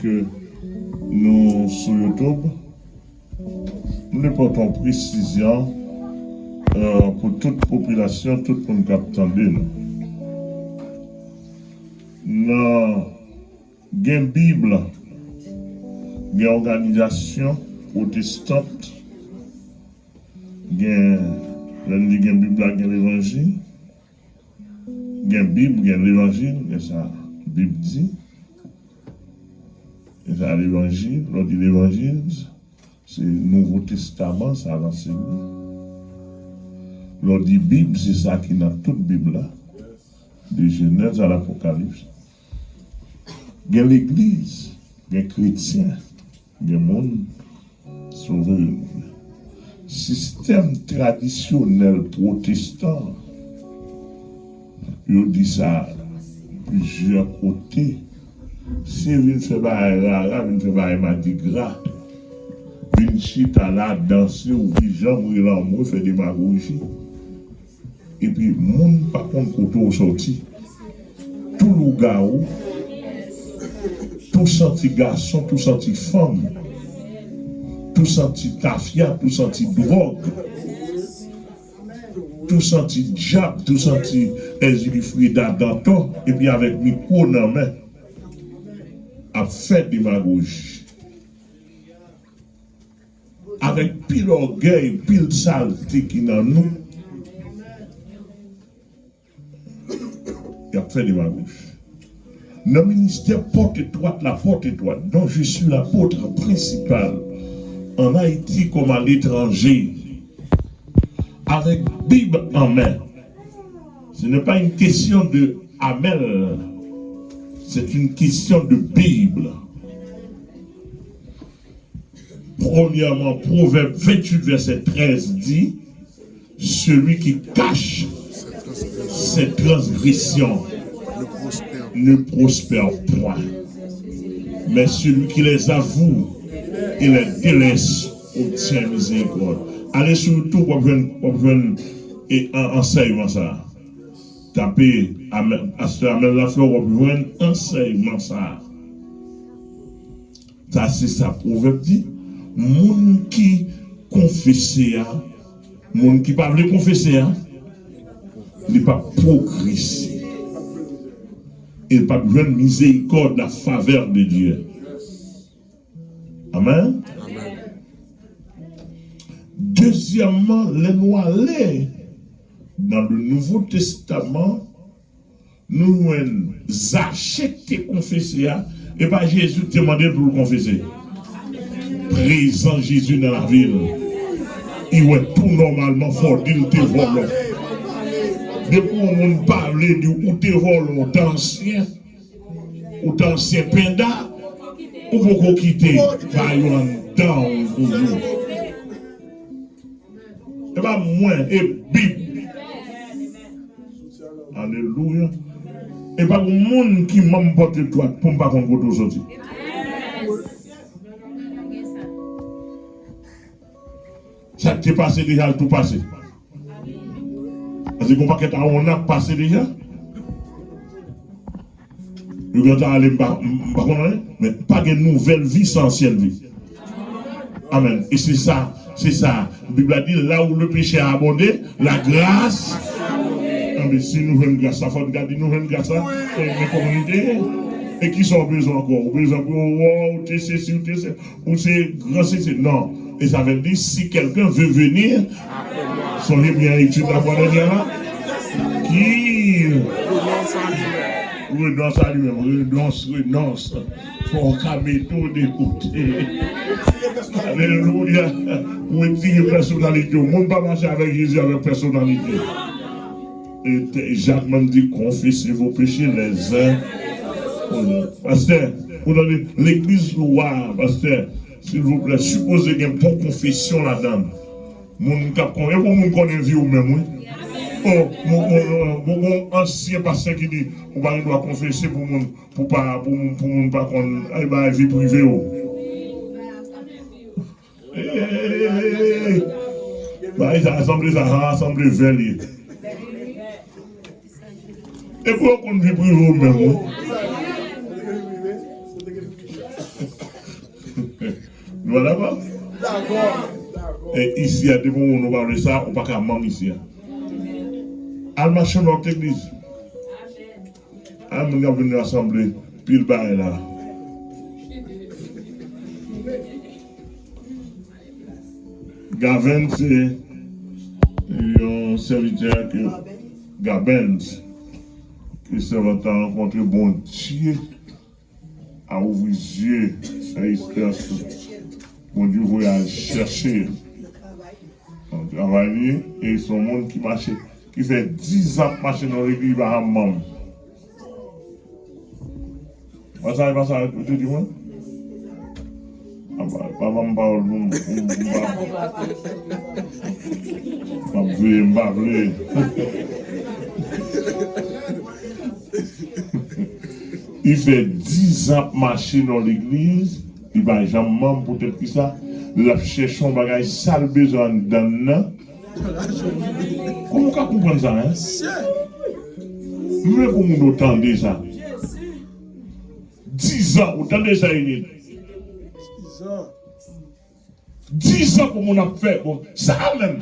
que nous sur YouTube, nous portons précision pour toute population, tout le monde qui attend nous. Dans la Bible, il y a une organisation protestante, il y a une Bible, il y a l'évangile, il y a une Bible, il y a l'évangile, il y a ça, la Bible dit. Et ça, l'évangile, on dit l'évangile, c'est le Nouveau Testament, ça l'enseigne. On dit Bible, c'est ça qui est dans toute Bible là, de Genèse à l'Apocalypse. Il y a l'Église, il y a les chrétiens, il y a le monde sauvé. Système traditionnel protestant, il dit ça plusieurs côtés. Si vous ne faites pas rara, vous ne faites pas Mardi Gras, vous chita là, danser ou vision, ou l'amour, fait des démagogie. Et puis, moun par contre, quand on sorti, tout le gars, tout senti garçon, tout senti femme, tout senti tafia, tout senti drogue, tout senti diable, tout senti Frida Danton, et puis avec micro dans la main, a fait démagogie. Avec pile orgueil, pile saleté qui dans nous, il a fait démagogie. Dans le ministère porte-étroite, la porte-étroite, dont je suis l'apôtre principal en Haïti comme à l'étranger, avec Bible en main. Ce n'est pas une question de Amel, c'est une question de Bible. Premièrement, Proverbe 28, verset 13 dit, celui qui cache ses transgressions ne prospère point. Mais celui qui les avoue et les délaisse obtient miséricorde. Allez sur tout pour prendre un enseignement ça. Tapez à la fleur pour prendre un enseignement ça. Ça c'est ça, Proverbe dit. Moun qui confesse, moun qui parle confesser, il n'est pas progressé. Il n'est pas besoin de miséricorde, la faveur de Dieu. Amen. Amen. Deuxièmement, les noirs dans le Nouveau Testament, nous Zachée qui confessé, et pas Jésus te demandé pour le confesser. Présent Jésus dans la ville, il est tout normalement fort, il te vole. Depuis on parle de où te vole, ou d'ancien penda, ou beaucoup quitter, vaillant dans toujours. Et pas moins, et Bible. Alléluia. Et pas le monde qui m'emporte toi pour ne pas qu'on peut sortir. Ça t'est passé déjà, tout passé. Parce qu'on paquet on a passé déjà. Le gars allé mais pas de nouvelle vie sans ancienne vie. Amen. Et c'est ça. La Bible a dit là où le péché a abondé, la grâce. Mais si nous voulons grâce, ça faut regarder nous voulons grâce dans les communautés. Et qui sont besoin encore? Besoin pour ou TCC ou c'est grand CC. Non. Et ça veut dire si quelqu'un veut venir, soyez bien étudié la fois dernière là. Qui renonce à lui-même, renonce. Faut calmer tout d'écouter. Alléluia. Ou une personnalité. On ne peut pas marcher avec Jésus avec personnalité. Et Jacques m'a dit confessez vos péchés les uns. Pasteur, l'église loi, pasteur, s'il vous plaît, supposez qu'il y a une bonne confession là-dedans. Mon cap, et pour mon connaît vie ou même, oui. Oh, mon ancien pasteur qui dit, on doit confesser pour mon pas qu'on vie privée. Bah, ils ont rassemblé vers lui. Et pour qu'on vie privée ou même, Nous sommes d'accord? D'accord. Et ici, il y a des moments où nous parlons de ça, on ne peut pas même ici. Al marcher dans notre église. Al nous venir assembler, puis le bail là. Gavin, c'est un serviteur que Gabens, qui s'est rencontré bon Dieu, a ouvert les yeux, à espérance. Bon Dieu, vous allez chercher. On travaille et son monde qui marche, qui fait 10 ans que marche dans l'église, il va à maman. Pas ça, tu dis moi? Pas me parler, m'bavler. Il fait 10 ans que marcher dans l'église, il va jamais pour peut-être que ça, il a cherché son bagage sale besoin d'un. Comment on peut comprendre ça, hein? Mais comment on entend ça? 10 ans, vous entendez ça, 10 ans pour mon a fait, bon, ça même,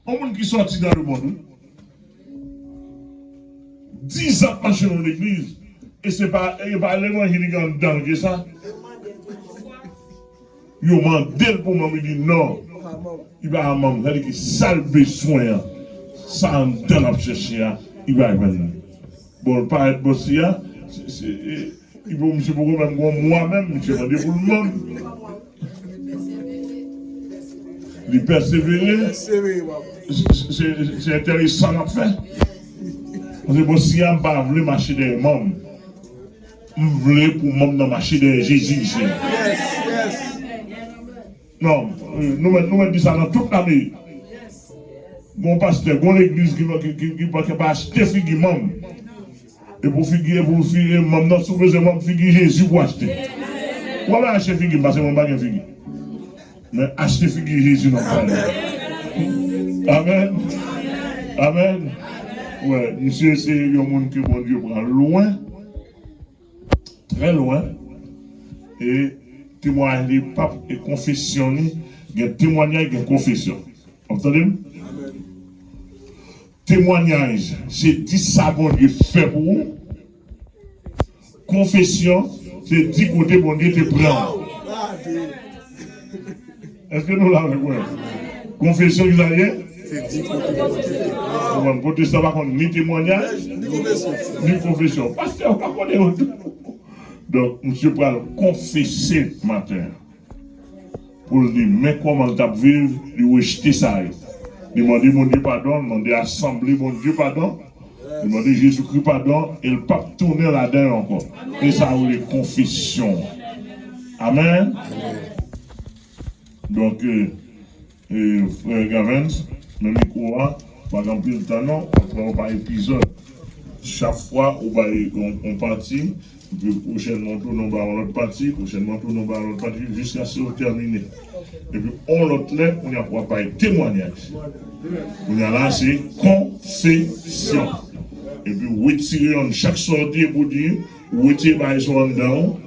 un monde qui sorti dans le monde, 10 ans marcher dans l'église, et c'est pas l'évangile qui est dans ça. Il m'a dit pour moi, il dit non, il va à maman, il dit que ça le besoin, ça en donne à chercher, il va venir. Bon, pas être bossé, il faut monsieur beaucoup même moi-même, monsieur m'a dit pour le monde. Il persévérer, c'est intéressant à faire. Parce que si je ne pas voulu marcher des membres, je voulais pour moi dans marcher des Jésus. Non, nous disons ça dans toute l'année. Mon pasteur, mon église qui va acheter figues membres. Et pour figuer membres, non, si vous voulez figuer Jésus pour acheter. Voilà acheter figues parce que mon bagage figues. Mais acheter figues Jésus non pas. Amen. Amen. Ouais, monsieur, c'est un monde que mon Dieu prend loin, très loin, et témoignage les papes et confession, il y a témoignage et confession. Vous entendez? Témoignage, c'est 10 ça bon Dieu fait pour vous. Confession, c'est 10 côtés bon Dieu te prend. Est-ce que nous l'avons vu? Confession, vous avez? C'est 10 côtés. Pour ça, par contre, ni témoignage, ni confession. Pasteur, pas qu'on est autour. Donc, monsieur Pral, confesser matin. Pour lui dire, mais comment tu as vécu, lui rejeter ça. Demander mon Dieu pardon, demander assembler mon Dieu pardon, demander Jésus-Christ pardon, et le pape tourner là-dedans encore. Et ça, c'est les confessions. Amen. Donc, frère Gavens, même micro, par exemple, le temps, non, on prend par épisode. Chaque fois, on partit, puis prochainement, tournons par l'autre partie, prochainement, tournons par l'autre partie, jusqu'à ce qu'on termine. Et puis, on l'autre là, on y a pour parler témoignage. On y a là, c'est confession. Et puis, retirer en chaque sortie pour dire, retirer par son dedans,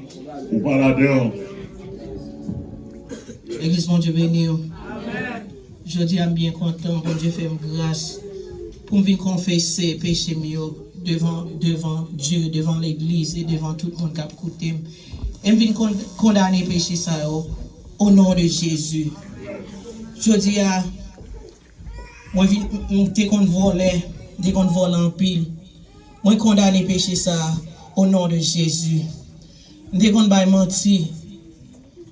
ou par là-dedans. Église, mon Dieu béni. Je dis à bien content, mon Dieu fait grâce pour venir confesser péché mieux devant Dieu, devant l'église et devant tout le monde qui a écouté. Et venir condamner péché ça au nom de Jésus. Je dis à moi, dès qu'on volait en pile, moi condamner péché ça au nom de Jésus. Dès qu'on va mentir,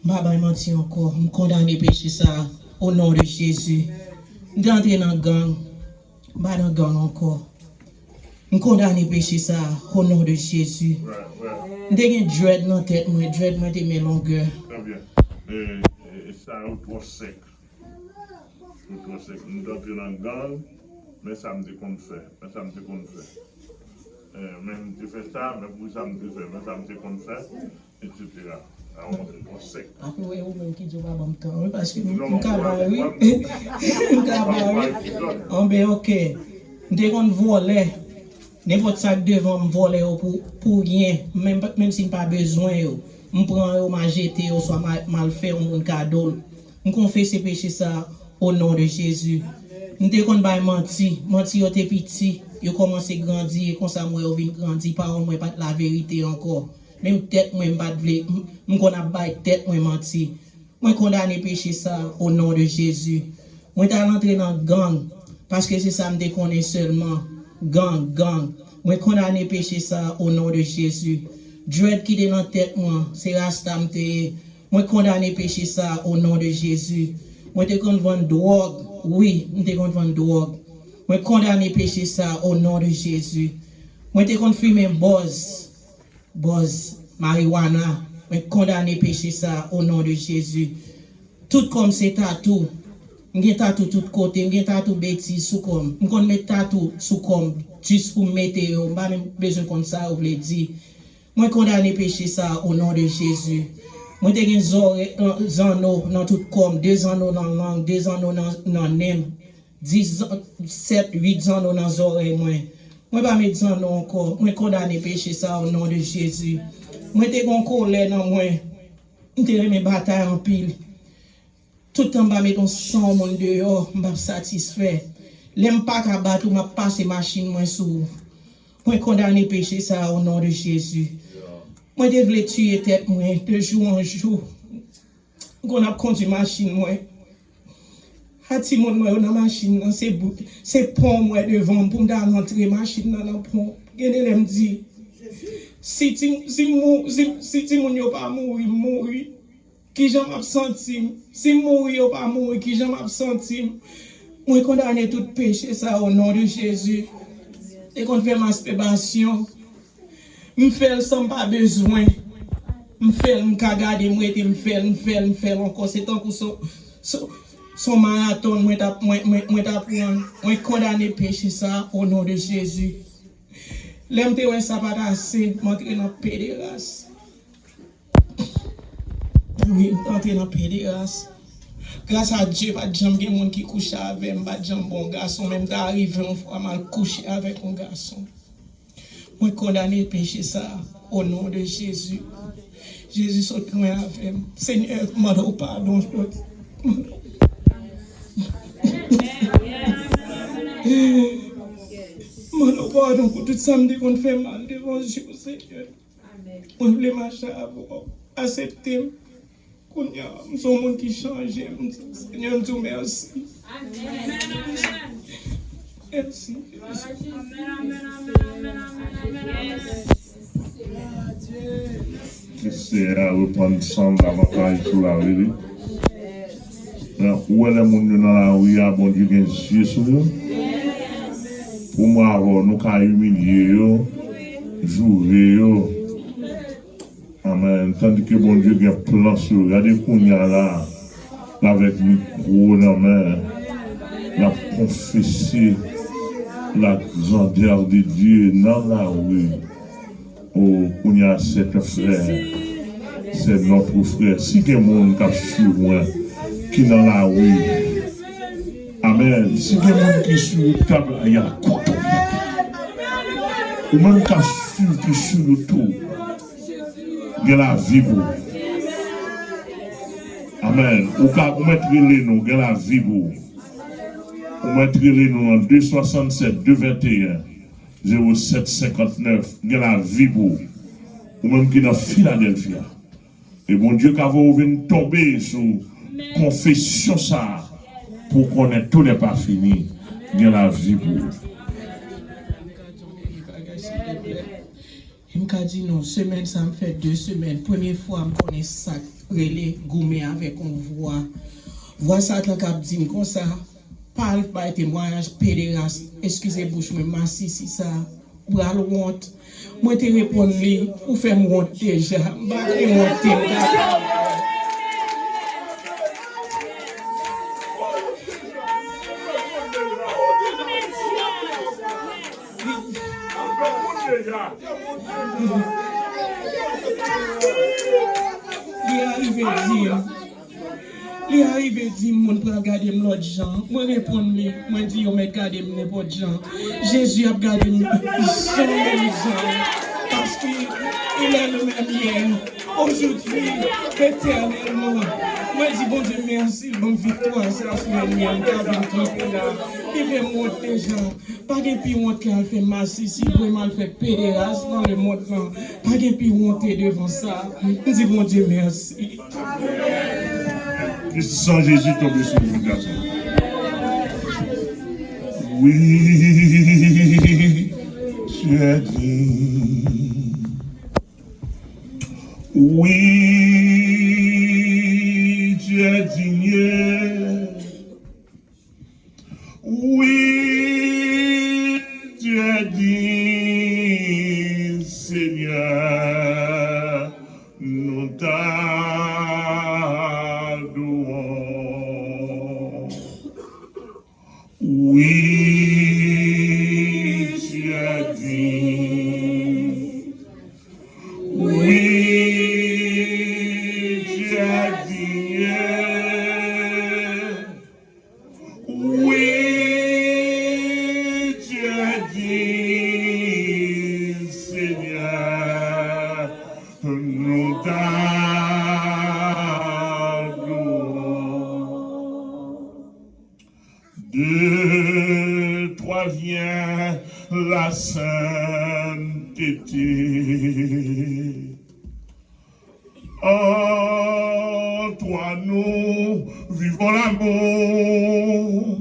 je mentir encore, je condamner péché ça au nom de Jésus. D'entrer dans la gang, je dans la gang encore. Je condamne péché ça au nom de Jésus. Je suis dread dans la tête, je dread dans mes longueurs. Très bien. Et ça, on est trop sec. Nous entrons dans la gang, mais ça me dit qu'on fait. Même tu fais ça, mais pour ça me dit fait, mais ça me dit qu'on fait, etc. Alors, on est trop sec. Après, oui, vous qui dit pas bon temps, parce que nous cabaret, on est ok. Dès qu'on vole, n'importe ça devant me voler pour rien, même si pas besoin. je prends ma jeté, soit mal fait, mon cadeau. Je confesse péché ça au nom de Jésus. Je ne connais pas menti yo te petit, yo commence à grandir, et comme ça, moi, yo vient grandir, parole, moi, pas la vérité encore. Même tête, moi, pas de vle, je connais pas tête, moi, menti. Moi, condamne péché ça au nom de Jésus. Moi, t'as rentré dans gang, parce que c'est ça, me déconne seulement. Gang. Moi, condamne péché ça au nom de Jésus. Dread qui est dans la tête, moi, c'est Rasta, moi, condamne péché ça au nom de Jésus. Moi, te kon vendre drogue. Oui, je te kon vendre drogue. Moi, condamne péché ça au nom de Jésus. Moi, te kon fumer buzz, marijuana. Moi, condamne péché ça au nom de Jésus. Tout comme c'est tatou. Je tatou tout côté, je tatou bêtise sous comme. Je mets tatou sous comme, juste pour mettre, je n'ai pas besoin comme ça, vous voulez dire. Moi, condamne péché ça au nom de Jésus. Moi, j'ai des anneaux dans tout comme, 2 anneaux dans la langue, 2 anneaux dans la nez, 7, 8 anneaux dans les oreilles. Moi, pas mettre des anneaux encore. Moi, condamne péché ça au nom de Jésus. Moi, j'ai une colère dans moi. J'ai mes batailles en pile. Tout le temps, je mettre un sang mon dehors, je suis satisfait. L'aime pas qu'à battre, je passe machine moi sous. Moi, condamne péché ça au nom de Jésus. Moi, je voulais tuer tête, moi, de jour en jour. On a conduit machine, moi. Hati mon moi, on a machine, c'est pont, moi, devant, pour rentrer machine dans le pont. Gene me dit, si tu mon pas mourir, qui j'en m'a senti. Si mourir pas mourir, qui j'en m'a senti. Moi, condamne tout péché, ça, au nom de Jésus. Et qu'on fait masturbation. Je fais sans pas besoin. Je fais, je regarde, je fais encore. C'est tant que son marathon, moi t'apprends. Moi condamne péché ça au nom de Jésus. L'aime te ça pas assez, m'entrer dans pédérace. Oui, m'entrer dans pédérace. Grâce à Dieu, pas de gens qui couchent avec moi, pas de gens bon garçon, même d'arriver une fois mal coucher avec un garçon. Moi, condamne péché ça au nom de Jésus. Jésus saute loin avec moi. Seigneur, demande pardon. Demande pardon pour tout samedi qu'on fait mal devant Dieu, Seigneur. On voulait marcher à vous, accepter. Nous sommes un monde qui change. Seigneur, nous merci. Merci. C'est à reprendre sans davantage sur la rue. Où est le monde dans la rue, bon Dieu, qui est yeux sur nous? Pour moi, nous avons humilié, joué. Amen. Tandis que bon Dieu a un plan sur eux. Regardez qu'on y a là, avec le micro dans la main, la confesser la grandeur de Dieu dans la rue. Oh, on y a cet frère, c'est notre frère. Si il y a des gens qui suivent moi, qui dans la rue, amen. Si il y a des gens qui suivent le table, il y a quoi? Ou même qui suivent, qui suivent le tout. Il y a la vie pour. Amen. Ou mettre les noms, il y a la vie pour. Ou mettre les noms en 267, 221, 0759, il y a la vie pour. Ou même qui est dans Philadelphie. Et bon Dieu, quand vous venez tomber sur confession ça, pour qu'on ait tout n'est pas fini, il y a la vie pour. Il m'a dit non, semaine, ça me fait 2 semaines. Première fois, je connais ça, relais, gourmet avec une voix. Voix ça, quand je dis comme ça, parle par témoignage, pédéraste, excusez bouche, mais massi, si ça, bras le honte. Moi, te réponds, ou faire honte déjà, je vais honte. Il arrive à dire, mon pour regarder l'autre gens. Moi, réponds, moi, dis, on m'a regardé n'importe gens. Jésus a regardé Jean, parce qu'il est le même hier, Aujourd'hui, éternellement, moi je dis bon Dieu merci, bonne victoire, c'est la semaine mienne, car je me là, il fait monter gens, pas de pire honte qu'elle fait masser, si vraiment elle fait pédérasse dans le monde, pas de pire honte devant ça, je dis bon Dieu merci. Que sans Jésus tomber sur vous, garçon. Oui, tu es digne. Oui, tu es digne. Oui, tu es digne, Seigneur. Nous t'adorons. Oui, tu es digne. Oui, tu es digne. Oui, tu es digne, Seigneur. Nous t'adorons. De toi vient la sainteté. En toi nous vivons l'amour.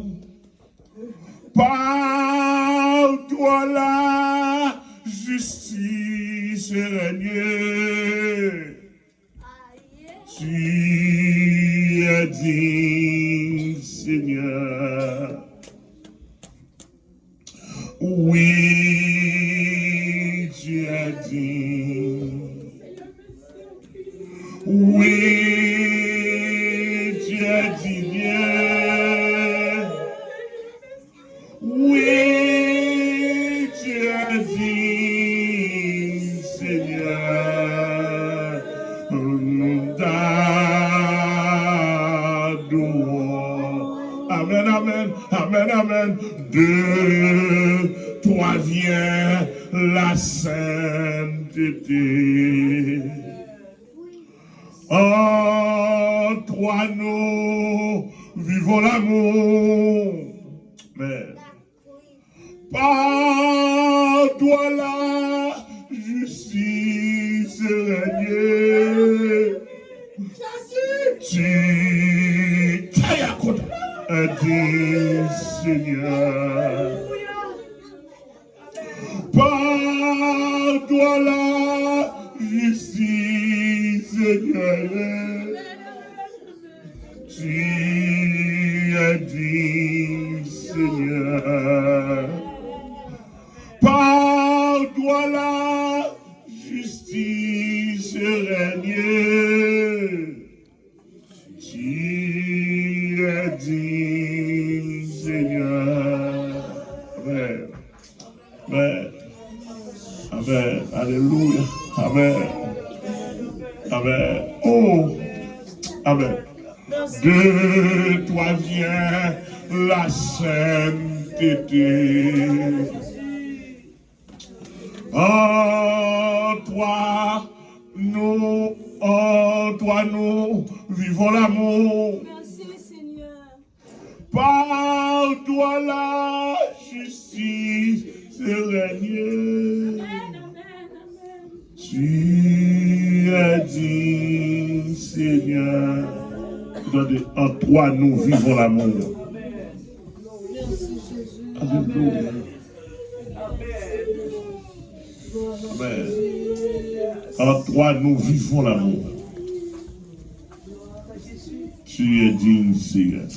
Par toi la justice règne. Tu es digne, Seigneur. Oui, tu es digne. Oui, tu es digne. Oui, tu es digne, Seigneur. Nous t'adorons. Amen, amen, amen, amen. De toi vient la sainteté. En toi nous vivons l'amour. Mais par toi la justice règne. Tu es digne, Seigneur. Par toi la justice règne. Tu es digne, Seigneur. Par toi la justice règne. Tu es digne, Seigneur. Amen. Amen. Amen. Alléluia. Amen. Amen. Oh. Amen. De toi vient la sainteté. En toi nous vivons l'amour. Merci Seigneur. Par toi la justice règne. Tu es digne, Seigneur. En toi nous vivons l'amour. Alléluia. Amen. En toi nous vivons l'amour. Tu es digne, Seigneur.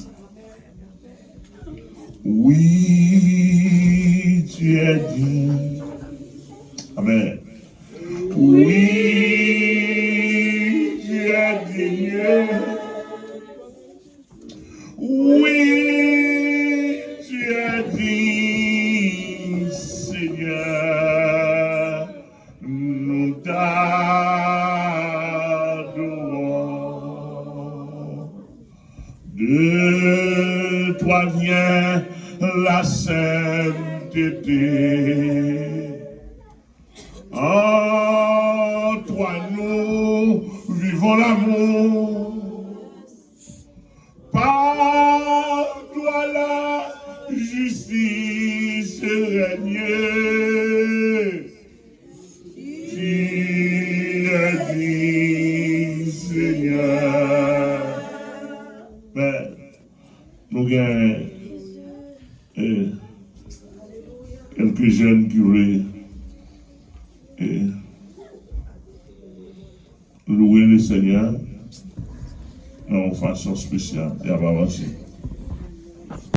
Oui, tu es digne. Amen. Oui, tu es digne. Oui, tu es digne, Seigneur. Nous t'adorons. De toi vient la sainteté. En toi nous devant l'amour. Par toi la justice règne. Tu as dit, Seigneur. Mais, nous avons quelques jeunes curés louer le Seigneur de façon spéciale et à avancer.